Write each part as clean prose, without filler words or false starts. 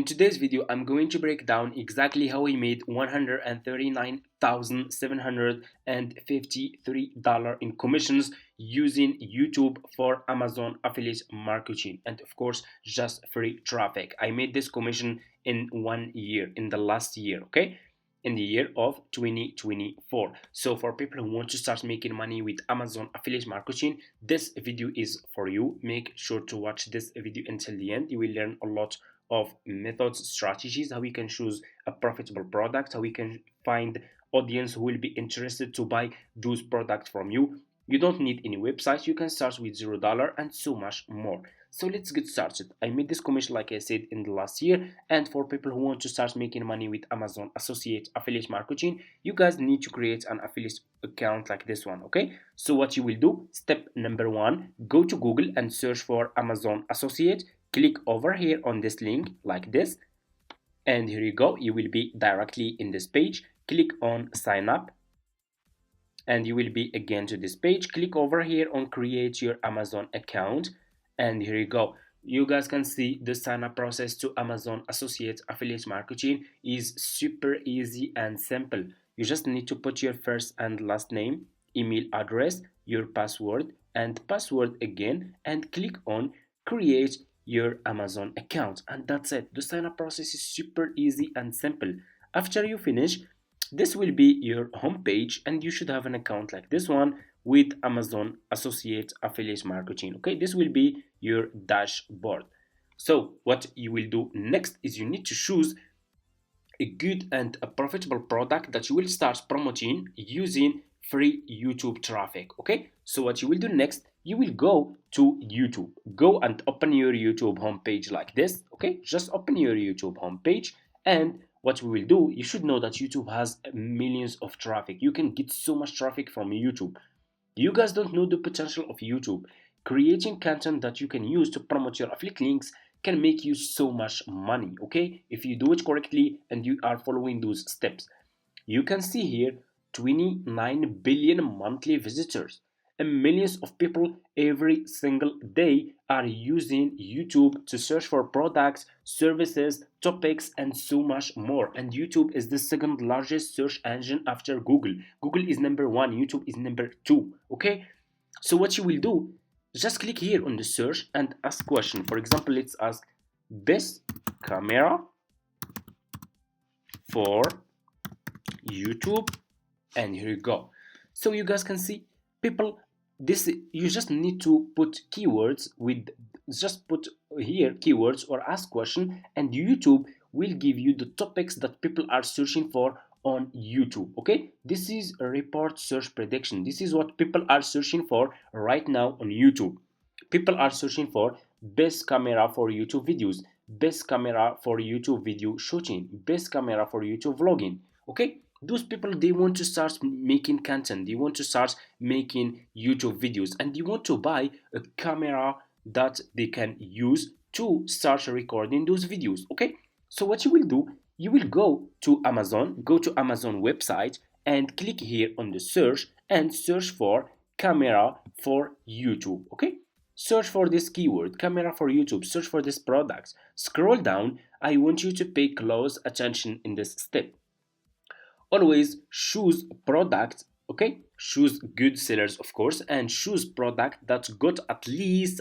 In today's video, I'm going to break down exactly how I made $139,753 in commissions using YouTube for Amazon affiliate marketing, and of course, just free traffic. I made this commission in 1 year, in the last year, okay? In the year of 2024. So for people who want to start making money with Amazon affiliate marketing, this video is for you. Make sure to watch this video until the end. You will learn a lot of methods, strategies, how we can choose a profitable product, how we can find audience who will be interested to buy those products from you. You don't need any website, you can start with $0 and so much more. So let's get started. I made this commission like I said in the last year, and for people who want to start making money with Amazon associate affiliate marketing, you guys need to create an affiliate account like this one, okay? So what you will do, step number one, go to Google and search for Amazon associate. Click over here on this link like this, and here you go, you will be directly in this page. Click on sign up and you will be again to this page. Click over here on create your Amazon account, and here you go. You guys can see the sign up process to Amazon associate affiliate marketing is super easy and simple. You just need to put your first and last name, email address, your password and password again, and click on create your Amazon account, and that's it. The sign up process is super easy and simple. After you finish, this will be your home page, and you should have an account like this one with Amazon associate affiliate marketing. Okay, this will be your dashboard. So what you will do next is you need to choose a good and a profitable product that you will start promoting using free YouTube traffic. Okay, so what you will do next, you will go to YouTube. Go and open your YouTube homepage like this. Okay, just open your YouTube homepage, and what we will do, you should know that YouTube has millions of traffic. You can get so much traffic from YouTube. You guys don't know the potential of YouTube. Creating content that you can use to promote your affiliate links can make you so much money, okay? If you do it correctly and you are following those steps. You can see here 29 billion monthly visitors, and millions of people every single day are using YouTube to search for products, services, topics, and so much more. And YouTube is the second largest search engine after Google. Google is number one, YouTube is number two. Okay, so what you will do, just click here on the search and ask question. For example, let's ask best camera for YouTube, and here you go. So you guys can see people, this, you just need to put keywords with, just put here keywords or ask question, and YouTube will give you the topics that people are searching for on YouTube. Okay, this is a report search prediction. This is what people are searching for right now on YouTube. People are searching for best camera for YouTube videos, best camera for YouTube video shooting, best camera for YouTube vlogging. Okay, those people, they want to start making content, they want to start making YouTube videos, and they want to buy a camera that they can use to start recording those videos. Okay, so what you will do, you will go to Amazon website and click here on the search and search for camera for YouTube. Okay, search for this keyword, camera for YouTube, search for this product, scroll down. I want you to pay close attention in this step. Always choose product, okay, choose good sellers of course, and choose product that got at least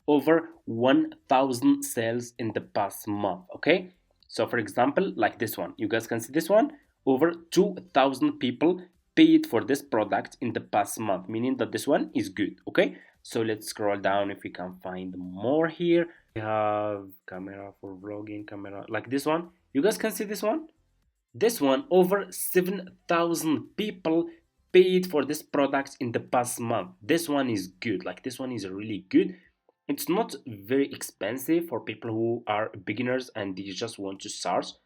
over 1,000 sales in the past month. Okay, so for example, like this one, you guys can see this one, over 2,000 people paid for this product in the past month, meaning that this one is good. Okay, so let's scroll down if we can find more here. We have camera for vlogging, camera like this one, you guys can see this one. This one, over 7,000 people paid for this product in the past month. This one is good, like this one is really good. It's not very expensive for people who are beginners and they just want to start.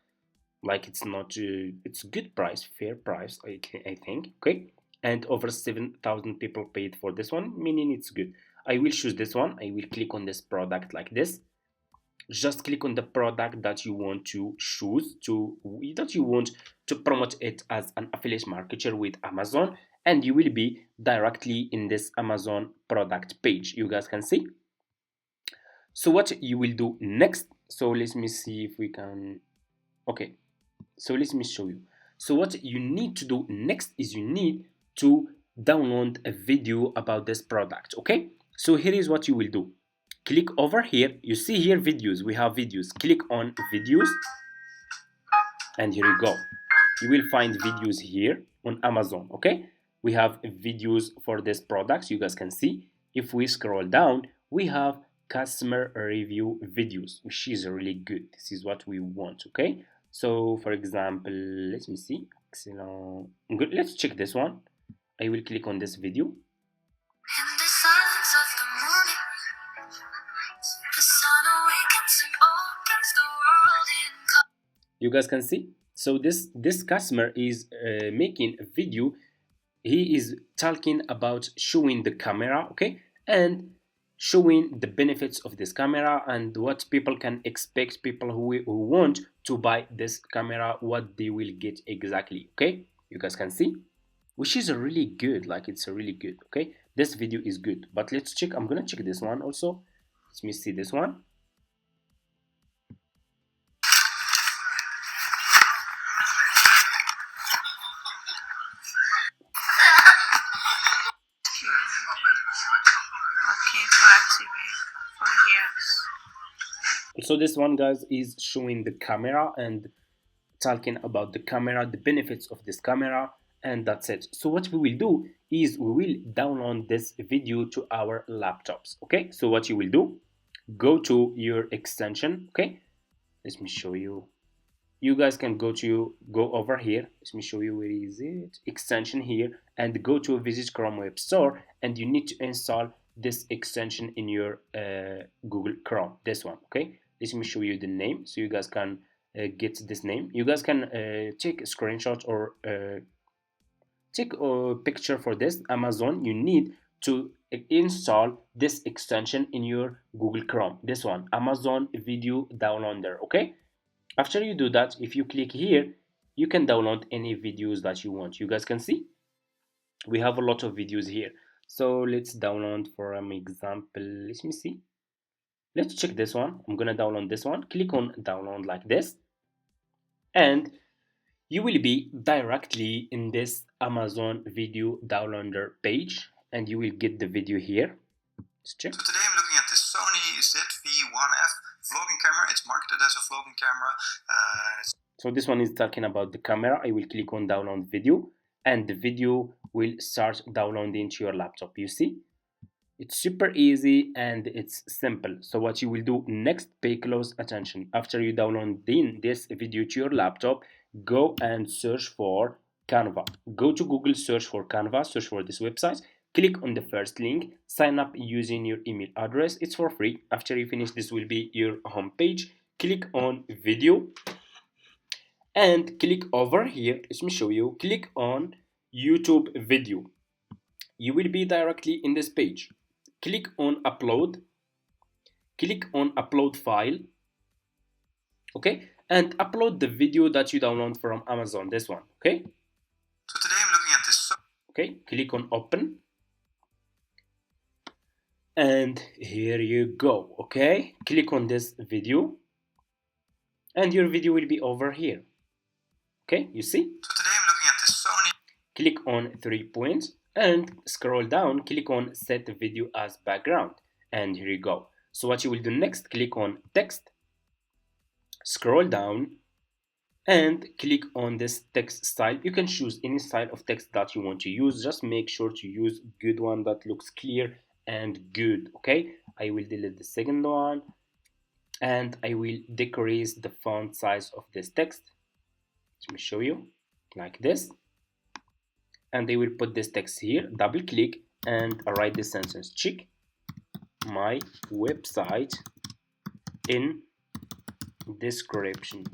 Like it's not, it's good price, fair price, I think, okay? And over 7,000 people paid for this one, meaning it's good. I will choose this one, I will click on this product like this. Just click on the product that you want to choose, that you want to promote it as an affiliate marketer with Amazon, and you will be directly in this Amazon product page, you guys can see. So what you will do next, So let me see if we can. Okay, so let me show you. So what you need to do next is you need to download a video about this product. Okay, so here is what you will do. Click over here, you see here videos, we have videos. Click on videos, and here you go. You will find videos here on Amazon. Okay, we have videos for this products, you guys can see. If we scroll down, we have customer review videos, which is really good. This is what we want. Okay, so for example, let me see. Excellent. Good, let's check this one. I will click on this video. In the silence of the morning, the sun awakens and opens the world in. You guys can see. So this customer is making a video. He is talking about showing the camera, okay, and showing the benefits of this camera and what people can expect. People who want to buy this camera, what they will get exactly. Okay, you guys can see, which is a really good, like it's a really good. Okay, this video is good, but let's check. I'm gonna check this one also. Let me see this one. So this one, guys, is showing the camera and talking about the camera, the benefits of this camera, and that's it. So what we will do is we will download this video to our laptops. Okay, so what you will do, go to your extension. Okay, let me show you. You guys can go over here. Let me show you, where is it, extension here, and go to Visit Chrome Web Store, and you need to install this extension in your Google Chrome, this one. Okay, let me show you the name so you guys can get this name. You guys can take a screenshot or take a picture for this. Amazon, you need to install this extension in your Google Chrome, this one, Amazon Video Downloader. Okay, after you do that, if you click here, you can download any videos that you want. You guys can see we have a lot of videos here. So let's download, for an example, let me see. Let's check this one. I'm gonna download this one. Click on download like this, and you will be directly in this Amazon Video Downloader page, and you will get the video here. Let's check. So today I'm looking at the Sony ZV-1F vlogging camera. It's marketed as a vlogging camera. So this one is talking about the camera. I will click on download video, and the video will start downloading to your laptop. You see, it's super easy and it's simple. So what you will do next, pay close attention. After you download this video to your laptop, go and search for Canva. Go to Google, search for Canva, search for this website. Click on the first link, sign up using your email address. It's for free. After you finish, this will be your home page. Click on video and click over here. Let me show you. Click on YouTube video. You will be directly in this page. Click on upload. Click on upload file. Okay, and upload the video that you download from Amazon, this one. Okay, so today I'm looking at this. Okay, click on open, and here you go. Okay, click on this video, and your video will be over here. Okay, you see. So today I'm looking at this Sony. Click on 3 points and scroll down. Click on set the video as background, and here you go. So what you will do next, click on text, scroll down, and click on this text style. You can choose any style of text that you want to use. Just make sure to use good one that looks clear and good. Okay, I will delete the second one, and I will decrease the font size of this text. Let me show you like this, and I will put this text here. Double click and write this sentence: check my website in description.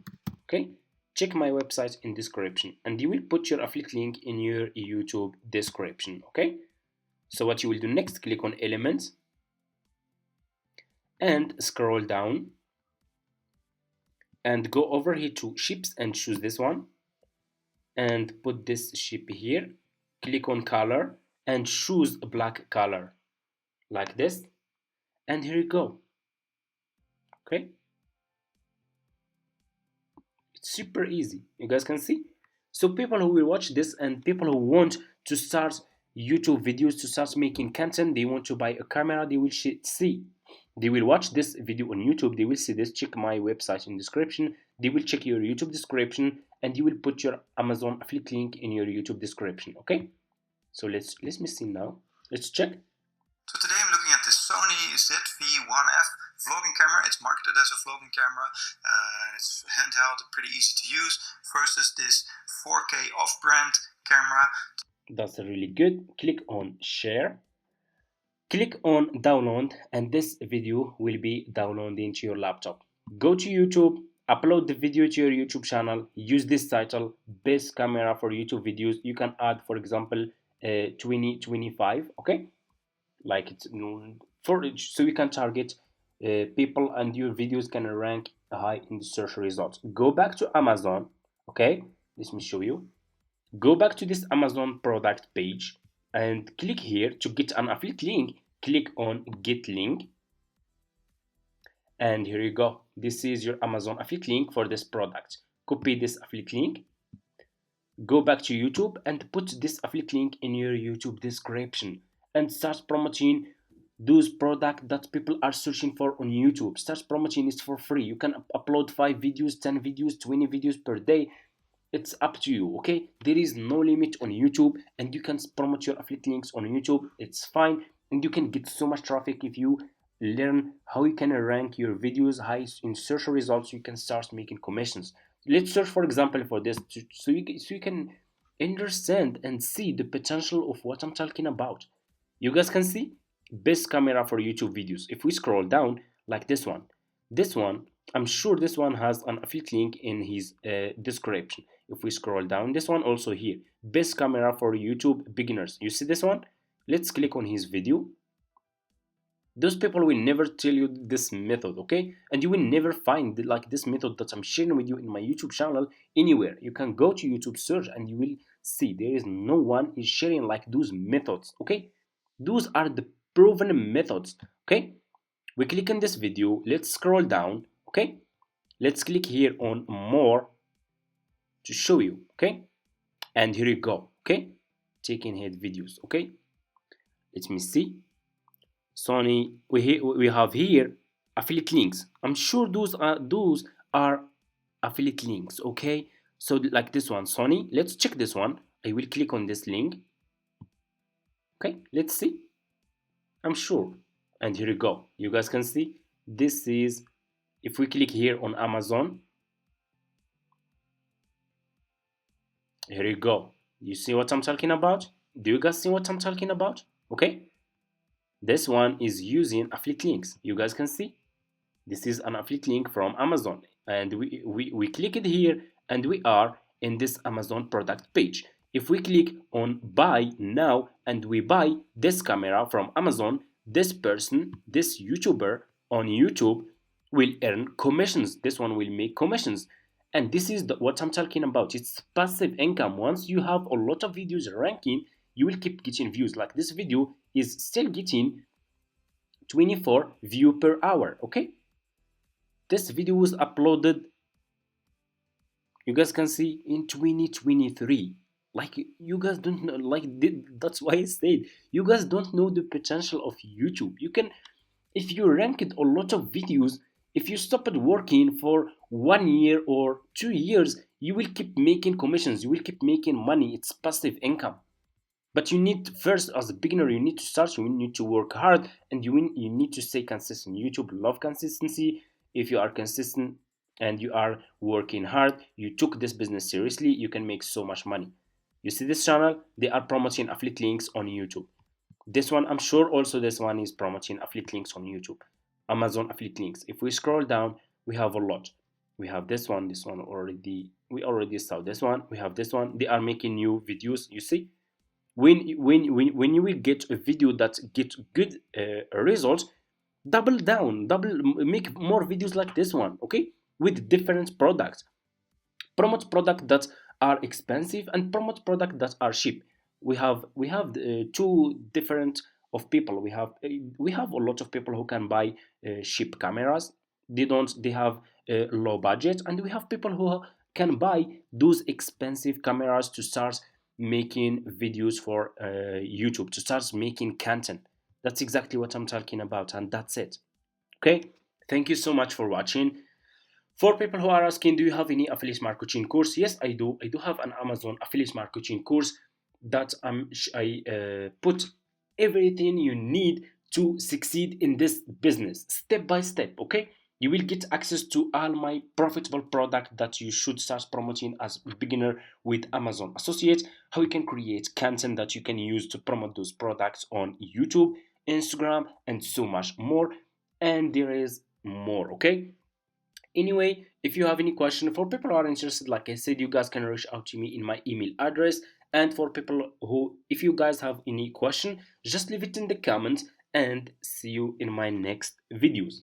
Okay, check my website in description, and you will put your affiliate link in your YouTube description. Okay, so what you will do next, click on elements and scroll down and go over here to ships and choose this one and put this ship here. Click on color and choose a black color like this, and here you go. Okay, Super easy. You guys can see. So people who will watch this and people who want to start YouTube videos, to start making content, they want to buy a camera, they will see. They will watch this video on YouTube, they will see this, check my website in description, they will check your YouTube description, and you will put your Amazon affiliate link in your YouTube description, okay? So let me see now. Let's check. So today I'm looking at the Sony ZV-1F vlogging camera. It's marketed as a vlogging camera. It's handheld, pretty easy to use. Versus this 4K off-brand camera. That's really good. Click on share. Click on download, and this video will be downloaded into your laptop. Go to YouTube, upload the video to your YouTube channel, use this title, best camera for YouTube videos. You can add, for example, 2025, okay? Like it's for, so you can target people and your videos can rank high in the search results. Go back to Amazon, okay? Let me show you. Go back to this Amazon product page and click here to get an affiliate link. Click on get link, and here you go. This is your Amazon affiliate link for this product. Copy this affiliate link, go back to YouTube and put this affiliate link in your YouTube description and start promoting those products that people are searching for on YouTube. Start promoting it for free. You can upload 5 videos, 10 videos, 20 videos per day. It's up to you, okay? There is no limit on YouTube, and you can promote your affiliate links on YouTube. It's fine, and you can get so much traffic if you learn how you can rank your videos high in search results. You can start making commissions. Let's search, for example, for this so you can understand and see the potential of what I'm talking about. You guys can see best camera for YouTube videos. If we scroll down, like this one, I'm sure this one has an affiliate link in his description. If we scroll down, this one also here, best camera for YouTube beginners. You see this one? Let's click on his video. Those people will never tell you this method, okay? And you will never find like this method that I'm sharing with you in my YouTube channel anywhere. You can go to YouTube search and you will see there is no one is sharing like those methods, okay? Those are the proven methods, okay? We click on this video. Let's scroll down, okay? Let's click here on more to show you, okay? And here you go, okay? Taking head videos, okay? Let me see. Sony, we have here affiliate links. I'm sure those are affiliate links, okay? So like this one, Sony. Let's check this one. I will click on this link. Okay, let's see. I'm sure. And here you go. You guys can see this is, if we click here on Amazon, here you go. You see what I'm talking about? Do you guys see what I'm talking about? Okay. This one is using affiliate links. You guys can see this is an affiliate link from Amazon, and we click it here and we are in this Amazon product page. If we click on buy now and we buy this camera from Amazon, this person, this YouTuber on YouTube will earn commissions. This one will make commissions. And this is what I'm talking about. It's passive income. Once you have a lot of videos ranking, you will keep getting views. Like this video is still getting 24 views per hour, okay? This video was uploaded, you guys can see, in 2023. Like, you guys don't know, like, that's why I said, you guys don't know the potential of YouTube. You can, if you ranked a lot of videos, if you stopped working for 1 year or 2 years, you will keep making commissions, you will keep making money. It's passive income. But you need first, as a beginner, you need to start, you need to work hard, and you need to stay consistent. YouTube love consistency. If you are consistent and you are working hard, you took this business seriously, you can make so much money. You see this channel, they are promoting affiliate links on YouTube. This one, I'm sure also this one is promoting affiliate links on YouTube. Amazon affiliate links. If we scroll down, we have a lot. We have this one already, we already saw this one. We have this one, they are making new videos. You see, when you will get a video that gets good results, double down, make more videos like this one, okay, with different products. Promote products that are expensive and promote products that are cheap. We have two different of people. We have a lot of people who can buy cheap cameras. They have low budget, and we have people who can buy those expensive cameras to start making videos for YouTube, to start making content. That's exactly what I'm talking about, and that's it. Okay, thank you so much for watching. For people who are asking, do you have any affiliate marketing course? Yes, I do. I do have an Amazon affiliate marketing course that I put everything you need to succeed in this business step by step. Okay, you will get access to all my profitable product that you should start promoting as a beginner with Amazon Associates. How you can create content that you can use to promote those products on YouTube, Instagram, and so much more. And there is more. Okay. Anyway, if you have any question, for people who are interested, like I said, you guys can reach out to me in my email address. And for people who, if you guys have any question, just leave it in the comments, and see you in my next videos.